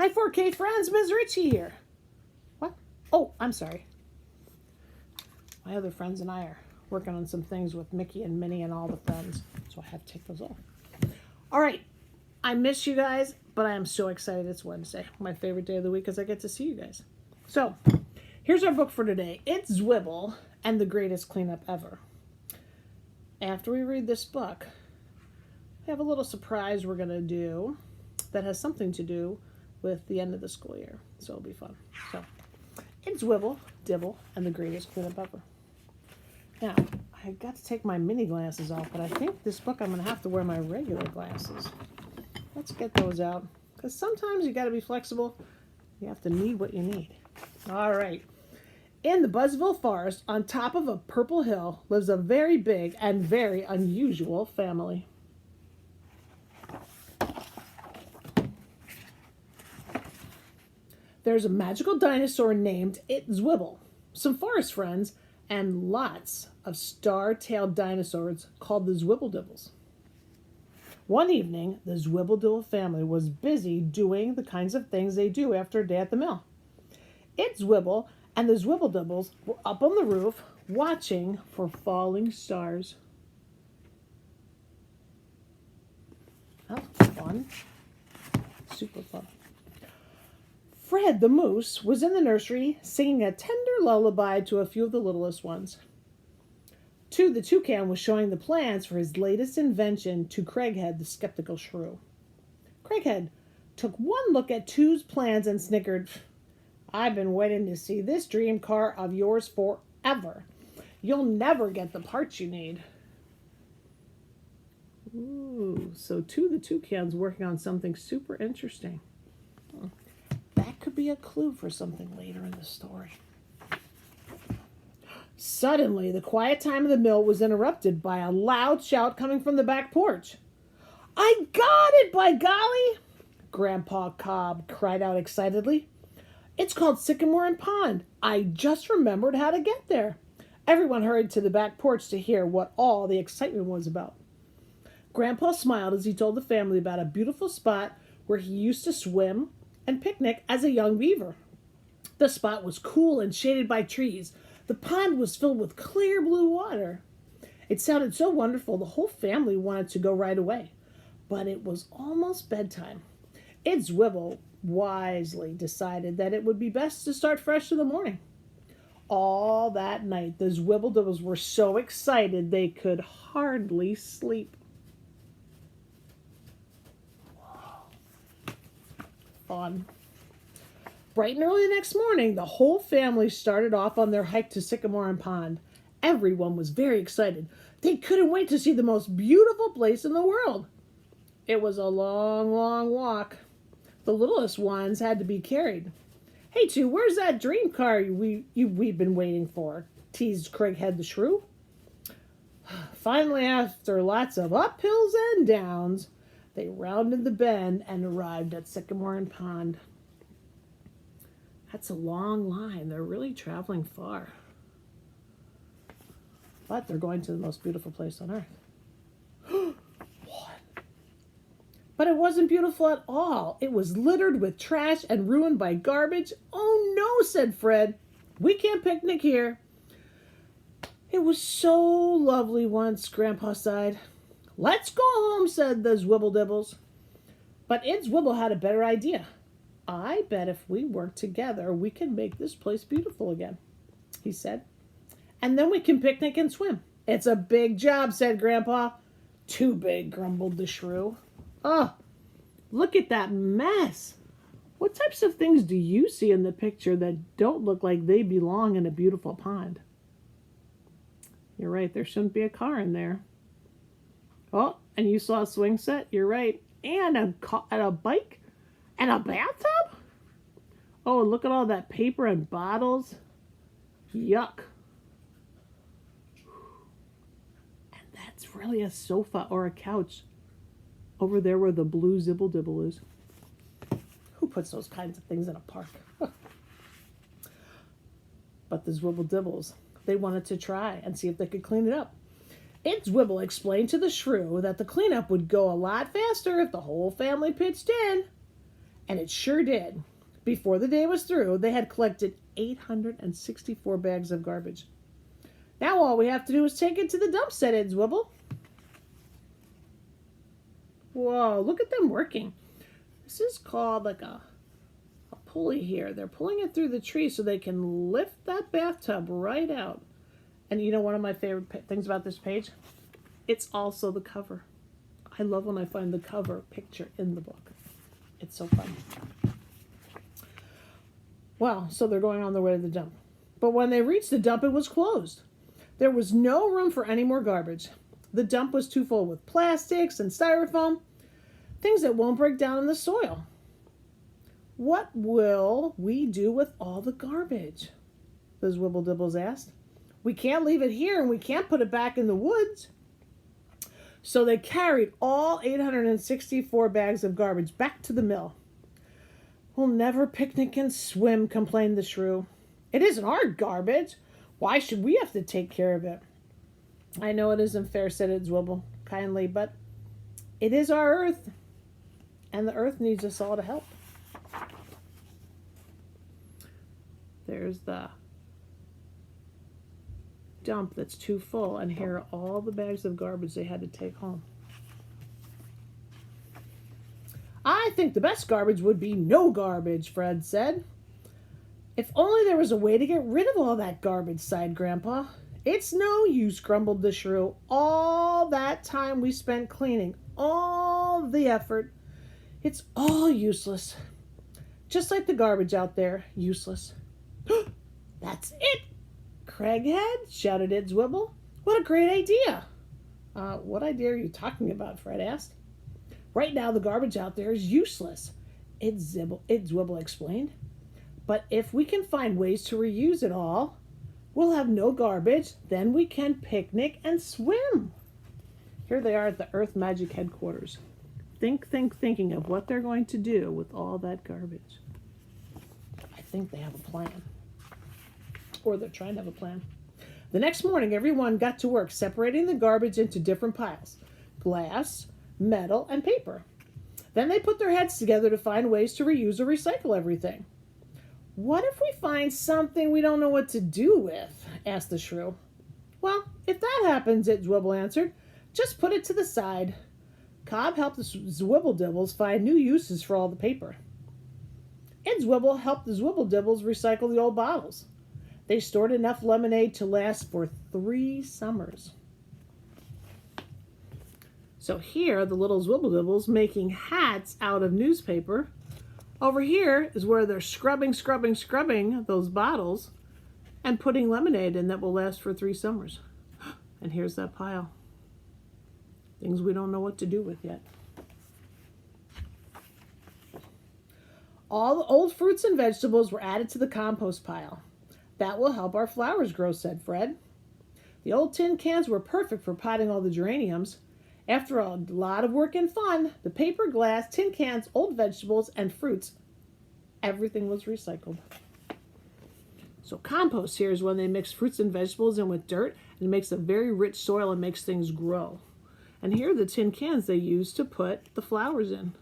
Hi 4K friends, Ms. Richie here. What? Oh, I'm sorry. My other friends and I are working on some things with Mickey and Minnie and all the friends, so I have to take those off. All right, I miss you guys, but I am so excited it's Wednesday. My favorite day of the week is I get to see you guys. So, here's our book for today. It's Zwibble and the Greatest Cleanup Ever. After we read this book, we have a little surprise we're going to do that has something to do with the end of the school year. So it'll be fun. So, it's Zwibble, Dibble, and the Greatest Cleanup Ever. Now, I got to take my mini glasses off, but I think this book I'm going to have to wear my regular glasses. Let's get those out. Because sometimes you got to be flexible. You have to need what you need. All right. In the Buzzville Forest, on top of a purple hill, lives a very big and very unusual family. There's a magical dinosaur named Zwibble, some forest friends, and lots of star-tailed dinosaurs called the Zwibble. One evening, the Zwibble family was busy doing the kinds of things they do after a day at the mill. Zwibble and the Zwibble were up on the roof watching for falling stars. That was fun. Super fun. Fred the moose was in the nursery singing a tender lullaby to a few of the littlest ones. Two the toucan was showing the plans for his latest invention to Craighead the skeptical shrew. Craighead took one look at Two's plans and snickered, "I've been waiting to see this dream car of yours forever. You'll never get the parts you need." Ooh, so Two the toucan's working on something super interesting. That could be a clue for something later in the story. Suddenly, the quiet time of the mill was interrupted by a loud shout coming from the back porch. "I got it, by golly!" Grandpa Cobb cried out excitedly. "It's called Sycamore and Pond. I just remembered how to get there." Everyone hurried to the back porch to hear what all the excitement was about. Grandpa smiled as he told the family about a beautiful spot where he used to swim and picnic as a young beaver. The spot was cool and shaded by trees. The pond was filled with clear blue water. It sounded so wonderful the whole family wanted to go right away. But it was almost bedtime. Zwibble wisely decided that it would be best to start fresh in the morning. All that night, the Zwibble were so excited they could hardly sleep. Fun. Bright and early the next morning, the whole family started off on their hike to Sycamore and Pond. Everyone was very excited. They couldn't wait to see the most beautiful place in the world. It was a long, long walk. The littlest ones had to be carried. "Hey, Two, where's that dream car we've been waiting for?" teased Craighead the shrew. Finally, after lots of uphills and downs, they rounded the bend and arrived at Sycamore and Pond. That's a long line. They're really traveling far. But they're going to the most beautiful place on earth. What? But it wasn't beautiful at all. It was littered with trash and ruined by garbage. "Oh no," said Fred. "We can't picnic here." "It was so lovely once," Grandpa sighed. "Let's go home," said the Zwibble. But Zwibble had a better idea. "I bet if we work together, we can make this place beautiful again," he said. "And then we can picnic and swim." "It's a big job," said Grandpa. "Too big," grumbled the shrew. "Oh, look at that mess. What types of things do you see in the picture that don't look like they belong in a beautiful pond?" "You're right, there shouldn't be a car in there." "Oh, and you saw a swing set?" "You're right. And a bike? And a bathtub? Oh, look at all that paper and bottles. Yuck." "And that's really a sofa or a couch over there where the blue Zwibble is." Who puts those kinds of things in a park? But the Zwibble, they wanted to try and see if they could clean it up. Zwibble explained to the shrew that the cleanup would go a lot faster if the whole family pitched in. And it sure did. Before the day was through, they had collected 864 bags of garbage. Now all we have to do is take it to the dump, said Ed Zwibble. Whoa, look at them working. This is called like a pulley here. They're pulling it through the tree so they can lift that bathtub right out. And you know one of my favorite things about this page? It's also the cover. I love when I find the cover picture in the book. It's so fun. Well, so they're going on their way to the dump. But when they reached the dump, it was closed. There was no room for any more garbage. The dump was too full with plastics and styrofoam, things that won't break down in the soil. What will we do with all the garbage? The Zwibble Dibbles asked. We can't leave it here and we can't put it back in the woods. So they carried all 864 bags of garbage back to the mill. We'll never picnic and swim, complained the shrew. It isn't our garbage. Why should we have to take care of it? I know it isn't fair, said Ed Zwibble kindly, but it is our earth, and the earth needs us all to help. There's the dump that's too full, and here are all the bags of garbage they had to take home. I think the best garbage would be no garbage, Fred said. If only there was a way to get rid of all that garbage, sighed Grandpa. It's no use, grumbled the shrew. All that time we spent cleaning, all the effort, it's all useless. Just like the garbage out there, useless. That's it, Craighead, shouted Ed Zwibble. What a great idea. What idea are you talking about, Fred asked. Right now the garbage out there is useless, Ed Zwibble explained. But if we can find ways to reuse it all, we'll have no garbage, then we can picnic and swim. Here they are at the Earth Magic headquarters. Thinking of what they're going to do with all that garbage. I think they have a plan. Or they're trying to have a plan. The next morning, everyone got to work separating the garbage into different piles. Glass, metal, and paper. Then they put their heads together to find ways to reuse or recycle everything. What if we find something we don't know what to do with? Asked the shrew. Well, if that happens, Ed Zwibble answered, just put it to the side. Cobb helped the Zwibble Dibbles find new uses for all the paper. Ed Zwibble helped the Zwibble Dibbles recycle the old bottles. They stored enough lemonade to last for 3 summers. So here are the little Zwibble Dibbles making hats out of newspaper. Over here is where they're scrubbing those bottles and putting lemonade in that will last for 3 summers. And here's that pile. Things we don't know what to do with yet. All the old fruits and vegetables were added to the compost pile. That will help our flowers grow, said Fred. The old tin cans were perfect for potting all the geraniums. After a lot of work and fun, the paper, glass, tin cans, old vegetables, and fruits, everything was recycled. So compost here is when they mix fruits and vegetables in with dirt, and it makes a very rich soil and makes things grow. And here are the tin cans they use to put the flowers in.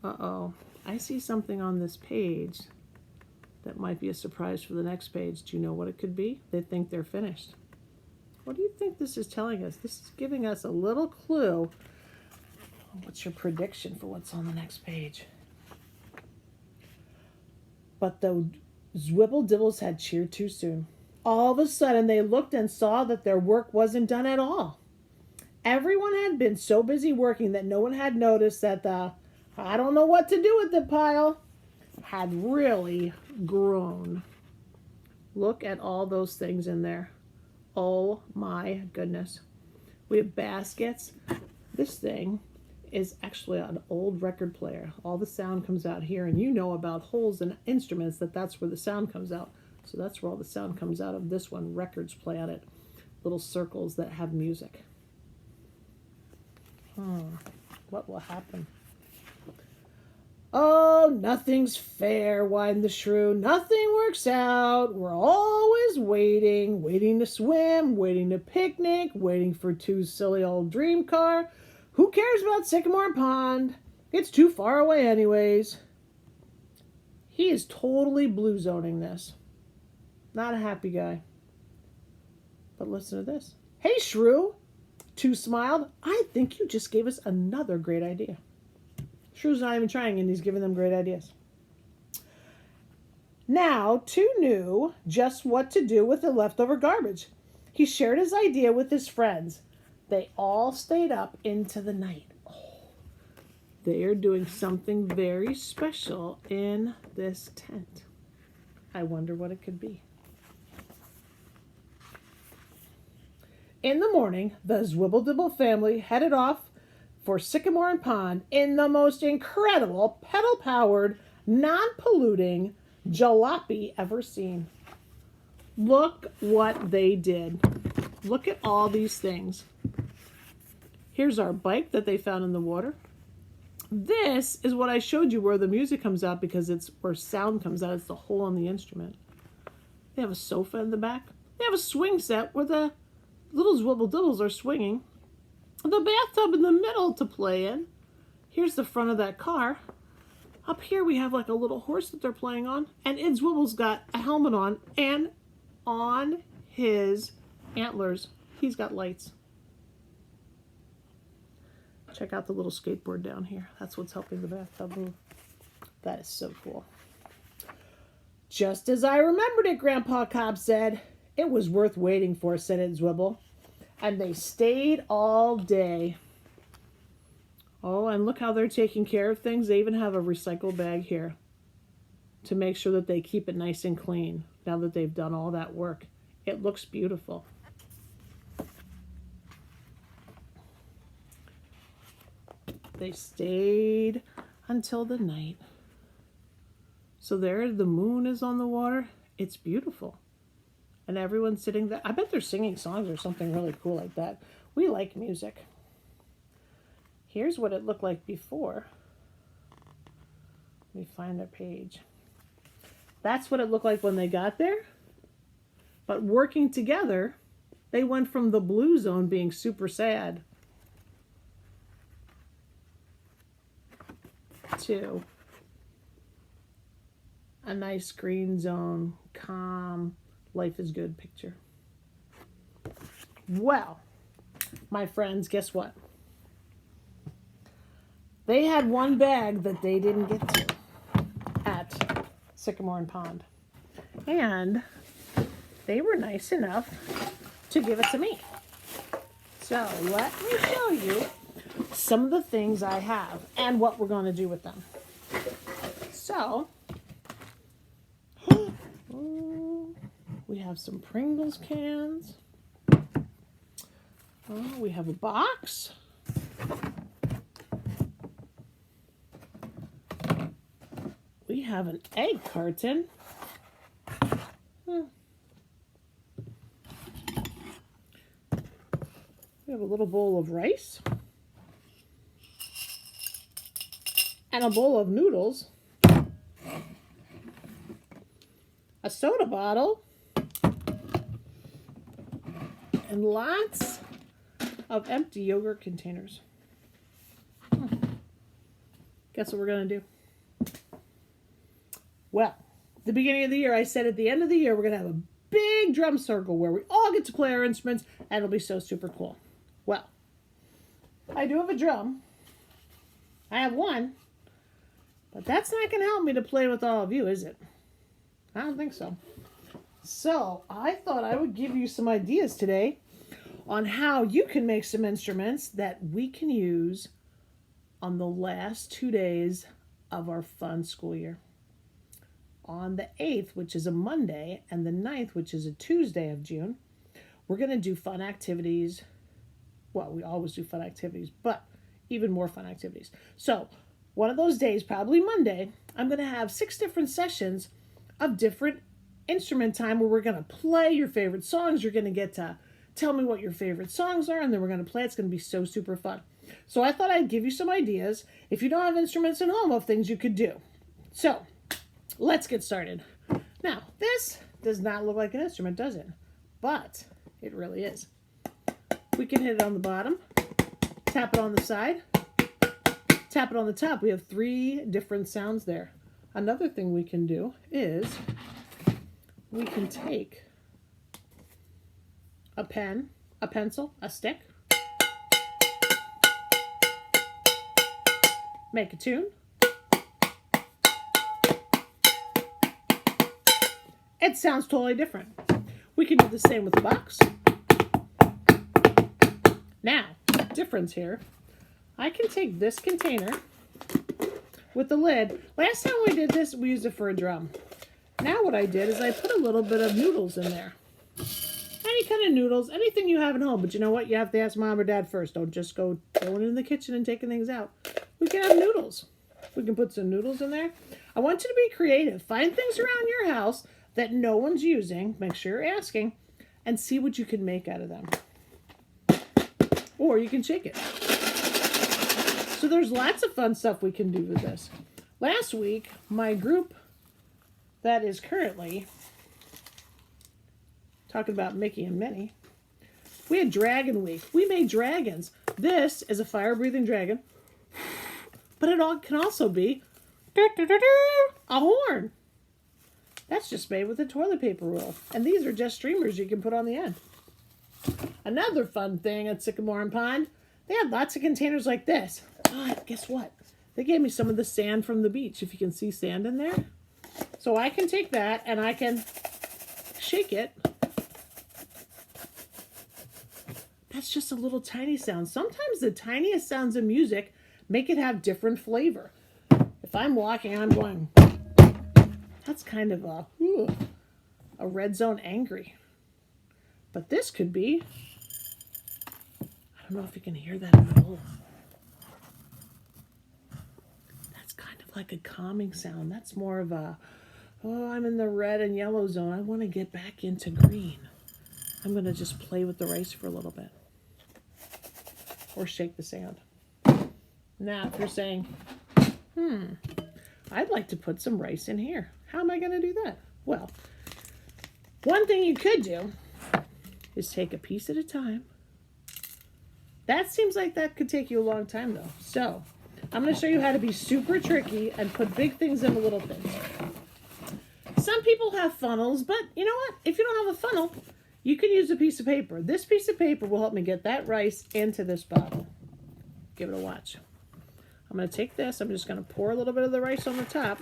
Uh-oh, I see something on this page that might be a surprise for the next page. Do you know what it could be? They think they're finished. What do you think this is telling us? This is giving us a little clue. What's your prediction for what's on the next page? But the Zwibble Dibbles had cheered too soon. All of a sudden, they looked and saw that their work wasn't done at all. Everyone had been so busy working that no one had noticed that the I don't know what to do with the pile had really grown. Look at all those things in there. Oh my goodness. We have baskets. This thing is actually an old record player. All the sound comes out here, and you know about holes in instruments that's where the sound comes out. So that's where all the sound comes out of this one. Records play on it. Little circles that have music. What will happen? Oh, nothing's fair, whined the shrew. Nothing works out. We're always waiting to swim, waiting to picnic, waiting for 2 silly old dream car. Who cares about Sycamore Pond? It's too far away anyways. He is totally blue zoning this. Not a happy guy. But listen to this. Hey, Shrew. Two smiled. I think you just gave us another great idea. Shrew's not even trying, and he's giving them great ideas. Now, Two knew just what to do with the leftover garbage. He shared his idea with his friends. They all stayed up into the night. Oh, they are doing something very special in this tent. I wonder what it could be. In the morning, the Zwibble family headed off for Sycamore and Pond in the most incredible, pedal-powered, non-polluting jalopy ever seen. Look what they did. Look at all these things. Here's our bike that they found in the water. This is what I showed you where the music comes out because it's where sound comes out. It's the hole in the instrument. They have a sofa in the back. They have a swing set where the little Zwibble dibbles are swinging. The bathtub in the middle to play in. Here's the front of that car. Up here we have like a little horse that they're playing on. And Id Zwibble's got a helmet on. And on his antlers, he's got lights. Check out the little skateboard down here. That's what's helping the bathtub move. That is so cool. Just as I remembered it, Grandpa Cobb said. It was worth waiting for, said Id Zwibble. And they stayed all day. Oh, and look how they're taking care of things. They even have a recycle bag here to make sure that they keep it nice and clean now that they've done all that work. It looks beautiful. They stayed until the night. So there the moon is on the water. It's beautiful. And everyone's sitting there. I bet they're singing songs or something really cool like that. We like music. Here's what it looked like before. Let me find a page. That's what it looked like when they got there. But working together, they went from the blue zone being super sad to a nice green zone, calm, life is good picture. Well, my friends, guess what? They had one bag that they didn't get to at Sycamore and Pond. And they were nice enough to give it to me. So let me show you some of the things I have and what we're going to do with them. So, we have some Pringles cans. We have a box. We have an egg carton. We have a little bowl of rice. And a bowl of noodles. A soda bottle. And lots of empty yogurt containers. Guess what we're going to do? Well, the beginning of the year, I said at the end of the year, we're going to have a big drum circle where we all get to play our instruments, and it'll be so super cool. Well, I do have a drum. I have one, but that's not going to help me to play with all of you, is it? I don't think so. So I thought I would give you some ideas today on how you can make some instruments that we can use on the last 2 days of our fun school year. On the 8th, which is a Monday, and the 9th, which is a Tuesday of June, we're going to do fun activities. Well, we always do fun activities, but even more fun activities. So one of those days, probably Monday, I'm going to have 6 different sessions of different instrument time where we're going to play your favorite songs. You're going to get to tell me what your favorite songs are, and then we're going to play. It's going to be so super fun. So I thought I'd give you some ideas, if you don't have instruments at home, of things you could do. So let's get started. Now, this does not look like an instrument, does it? But it really is. We can hit it on the bottom, tap it on the side, tap it on the top. We have 3 different sounds there. another thing we can do is we can take a pen, a pencil, a stick, make a tune. It sounds totally different. We can do the same with a box. Now, difference here. I can take this container with the lid. Last time we did this, we used it for a drum. Now what I did is I put a little bit of noodles in there. Any kind of noodles, anything you have at home. But you know what? You have to ask mom or dad first. Don't just go going in the kitchen and taking things out. We can have noodles. We can put some noodles in there. I want you to be creative. Find things around your house that no one's using. Make sure you're asking. And see what you can make out of them. Or you can shake it. So there's lots of fun stuff we can do with this. Last week, my group that is currently talking about Mickey and Minnie, we had Dragon Week. We made dragons. This is a fire-breathing dragon, but it can also be a horn. That's just made with a toilet paper roll. And these are just streamers you can put on the end. Another fun thing at Sycamore and Pond, they had lots of containers like this. Oh, guess what? They gave me some of the sand from the beach, if you can see sand in there. So I can take that and I can shake it. That's just a little tiny sound. Sometimes the tiniest sounds of music make it have different flavor. If I'm walking, I'm going, that's kind of a red zone angry. But this could be, I don't know if you can hear that at all. That's kind of like a calming sound. That's more of a, oh, I'm in the red and yellow zone. I want to get back into green. I'm going to just play with the rice for a little bit. Or shake the sand. Now, if you're saying, I'd like to put some rice in here. How am I going to do that? Well, one thing you could do is take a piece at a time. That seems like that could take you a long time, though. So, I'm going to show you how to be super tricky and put big things into little things. Some people have funnels, but you know what? If you don't have a funnel, you can use a piece of paper. This piece of paper will help me get that rice into this bottle. Give it a watch. I'm going to take this. I'm just going to pour a little bit of the rice on the top.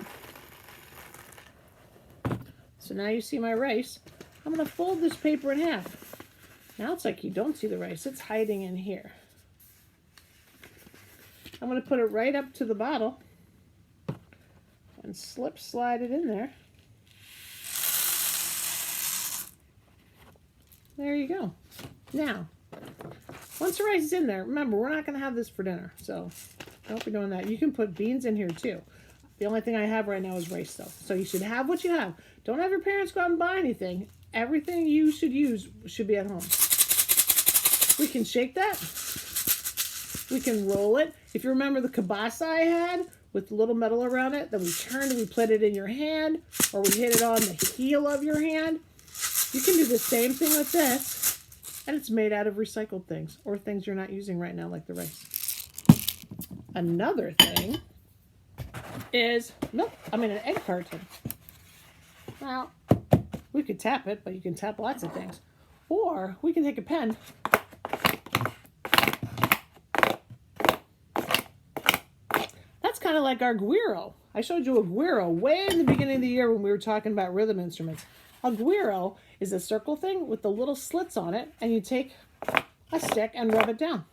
So now you see my rice. I'm going to fold this paper in half. Now it's like you don't see the rice. It's hiding in here. I'm going to put it right up to the bottle and slide it in there. There you go. Now, once the rice is in there, remember, we're not going to have this for dinner, so don't be doing that. You can put beans in here too. The only thing I have right now is rice, though. So you should have what you have. Don't have your parents go out and buy anything. Everything you should use should be at home. We can shake that. We can roll it. If you remember the kielbasa I had with the little metal around it, then we turned and we put it in your hand, or we hit it on the heel of your hand. You can do the same thing with this, and it's made out of recycled things, or things you're not using right now, like the rice. Another thing is an egg carton. Well, we could tap it, but you can tap lots of things. Or we can take a pen. That's kind of like our güiro. I showed you a güiro way in the beginning of the year when we were talking about rhythm instruments. A güiro is a circle thing with the little slits on it, and you take a stick and rub it down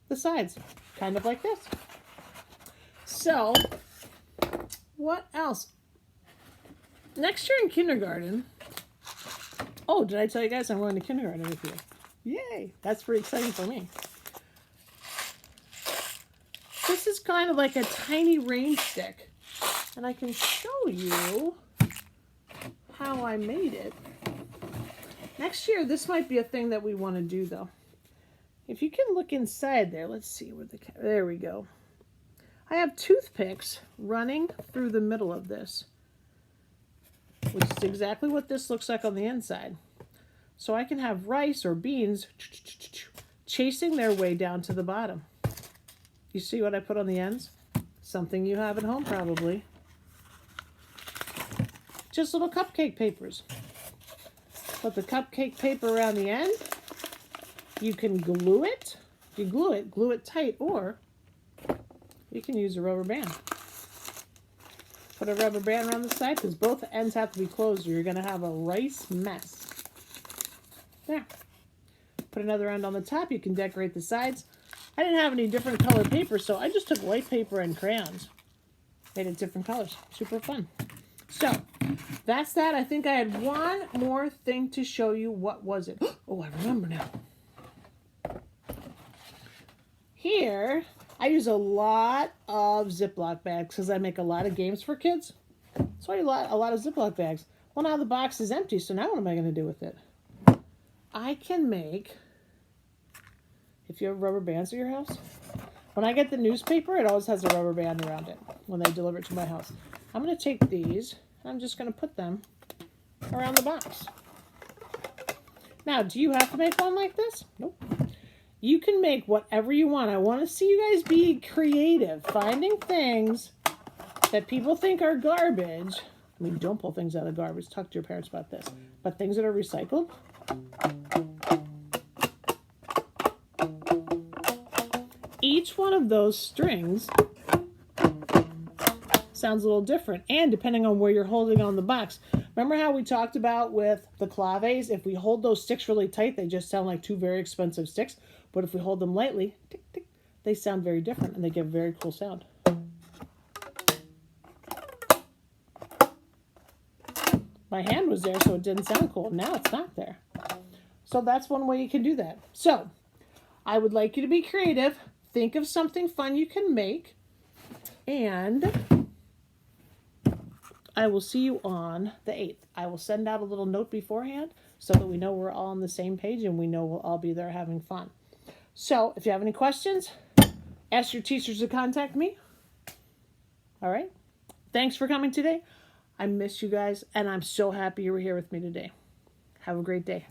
the sides, kind of like this. So, what else? Next year in kindergarten, oh, did I tell you guys I'm going to kindergarten with you? Yay! That's pretty exciting for me. This is kind of like a tiny rain stick, and I can show you how I made it. Next year, this might be a thing that we want to do, though. If you can look inside there, let's see where there we go. I have toothpicks running through the middle of this, which is exactly what this looks like on the inside. So I can have rice or beans chasing their way down to the bottom. You see what I put on the ends? Something you have at home, probably. just little cupcake papers. Put the cupcake paper around the end. You can glue it. If you glue it tight, or you can use a rubber band. Put a rubber band around the side because both ends have to be closed or you're going to have a rice mess. There. Put another end on the top. You can decorate the sides. I didn't have any different color paper, so I just took white paper and crayons. Made it different colors. Super fun. So, that's that. I think I had one more thing to show you. What was it? Oh, I remember now. Here, I use a lot of Ziploc bags because I make a lot of games for kids. So I use a lot of Ziploc bags. Well, now the box is empty, so now what am I going to do with it? I can make, if you have rubber bands at your house, when I get the newspaper, it always has a rubber band around it when they deliver it to my house. I'm going to take these, and I'm just going to put them around the box. Now, do you have to make one like this? Nope. You can make whatever you want. I want to see you guys be creative, finding things that people think are garbage. I mean, don't pull things out of garbage. Talk to your parents about this. But things that are recycled. Each one of those strings sounds a little different, and depending on where you're holding on the box. Remember how we talked about with the claves? If we hold those sticks really tight, they just sound like two very expensive sticks. But if we hold them lightly, tick, tick, they sound very different, and they give a very cool sound. My hand was there, so it didn't sound cool. Now it's not there. So that's one way you can do that. So I would like you to be creative. Think of something fun you can make. And I will see you on the 8th. I will send out a little note beforehand so that we know we're all on the same page and we know we'll all be there having fun. So if you have any questions, ask your teachers to contact me. All right. Thanks for coming today. I miss you guys, and I'm so happy you were here with me today. Have a great day.